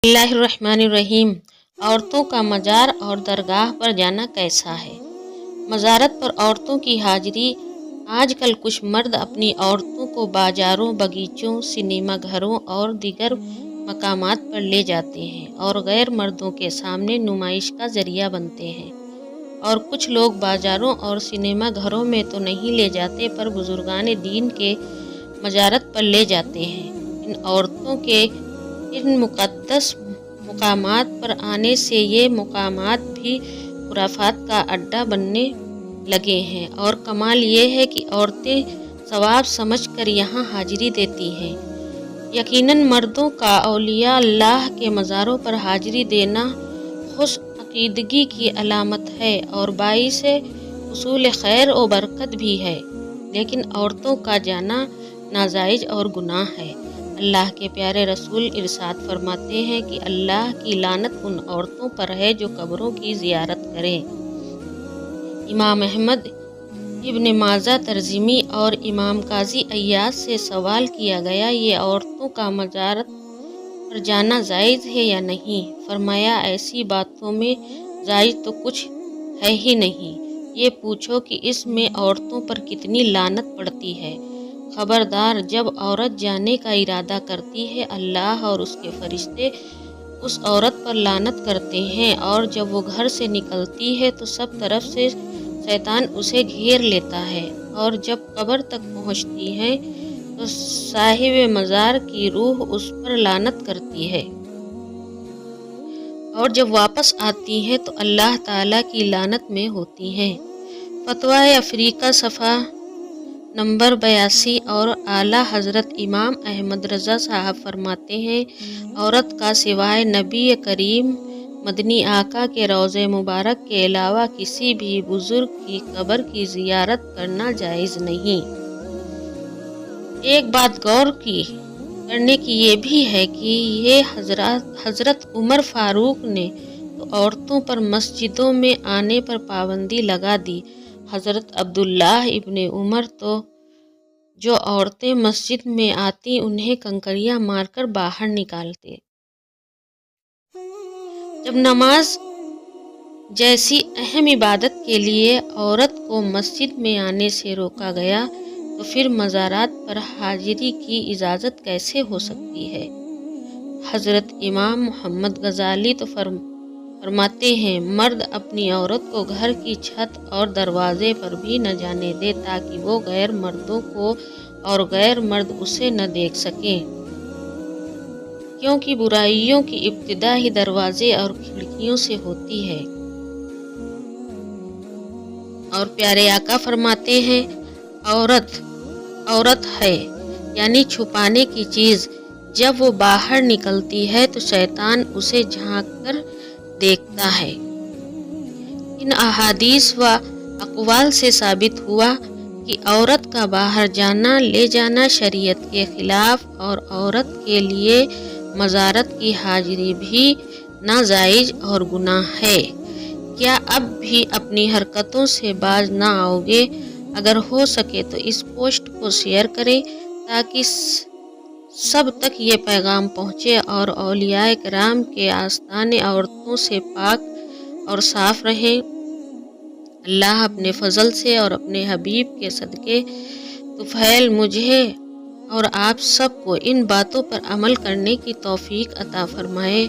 बिस्मिल्लाहिर्रहमानिर्रहीम। औरतों का मज़ार और दरगाह पर जाना कैसा है। मज़ारत पर औरतों की हाजिरी। आजकल कुछ मर्द अपनी औरतों को बाज़ारों, बगीचों, सिनेमा घरों और दीगर मकामात पर ले जाते हैं और गैर मर्दों के सामने नुमाइश का ज़रिया बनते हैं। और कुछ लोग बाज़ारों और सिनेमा घरों में तो नहीं ले जाते पर बुजुर्गान दीन के मज़ारत पर ले जाते हैं। इन औरतों के इन मुक़द्दस मुकामात पर आने से ये मुकामात भी खुराफात का अड्डा बनने लगे हैं। और कमाल ये है कि औरतें सवाब समझकर यहाँ हाजिरी देती हैं। यकीनन मर्दों का औलिया अल्लाह के मज़ारों पर हाजिरी देना खुश अकीदगी की अलामत है और बाइस हुसूल खैर और बरकत भी है, लेकिन औरतों का जाना नाजायज़ और गुनाह है। अल्लाह के प्यारे रसूल इरशाद फरमाते हैं कि अल्लाह की लानत उन औरतों पर है जो कब्रों की ज़ियारत करें। इमाम अहमद इब्न माजा तर्जिमी और इमाम काजी अय्याज से सवाल किया गया, ये औरतों का मज़ारत पर जाना जायज़ है या नहीं। फरमाया, ऐसी बातों में जायज़ तो कुछ है ही नहीं, ये पूछो कि इसमें औरतों पर कितनी लानत पड़ती है। खबरदार, जब औरत जाने का इरादा करती है अल्लाह और उसके फरिश्ते उस औरत पर लानत करते हैं, और जब वो घर से निकलती है तो सब तरफ से शैतान उसे घेर लेता है, और जब कब्र तक पहुंचती है तो साहिब मज़ार की रूह उस पर लानत करती है, और जब वापस आती है तो अल्लाह ताला की लानत में होती हैं। फतवा अफ्रीका सफ़ा नंबर 82। और आला हज़रत इमाम अहमद रज़ा साहब फरमाते हैं, औरत का सिवाय नबी करीम मदनी आका के रोज़े मुबारक के अलावा किसी भी बुजुर्ग की कब्र की ज़ियारत करना जायज़ नहीं। एक बात गौर करने की ये भी है कि ये हज़रत उमर फ़ारूक ने तो औरतों पर मस्जिदों में आने पर पाबंदी लगा दी। हज़रत अब्दुल्लाह इब्ने उमर तो जो औरतें मस्जिद में आती उन्हें कंकरियां मारकर बाहर निकालते। जब नमाज जैसी अहम इबादत के लिए औरत को मस्जिद में आने से रोका गया तो फिर मज़ारात पर हाजिरी की इजाज़त कैसे हो सकती है। हज़रत इमाम मोहम्मद गज़ाली तो फरमाते हैं, मर्द अपनी औरत को घर की छत और दरवाजे पर भी न जाने दे ताकि वो गैर मर्दों को और गैर मर्द उसे न देख सकें, क्योंकि बुराइयों की इब्तिदा ही दरवाजे और खिड़कियों से होती है। और प्यारे आका फरमाते हैं, औरत है यानी छुपाने की चीज़, जब वो बाहर निकलती है तो शैतान उसे झांक कर देखता है। इन अहादीस व अक़वाल से साबित हुआ कि औरत का बाहर जाना ले जाना शरीयत के खिलाफ, और औरत के लिए मज़ारत की हाजिरी भी नाजायज़ और गुनाह है। क्या अब भी अपनी हरकतों से बाज ना आओगे? अगर हो सके तो इस पोस्ट को शेयर करें ताकि सब तक ये पैगाम पहुँचे और औलियाए किराम के आस्ताने औरतों से पाक और साफ रहें। अल्लाह अपने फजल से और अपने हबीब के सदके तुफैल मुझे और आप सबको इन बातों पर अमल करने की तौफीक अता फरमाए।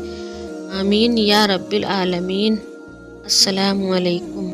आमीन या रब्बिल आलमीन। अस्सलामु अलैकुम।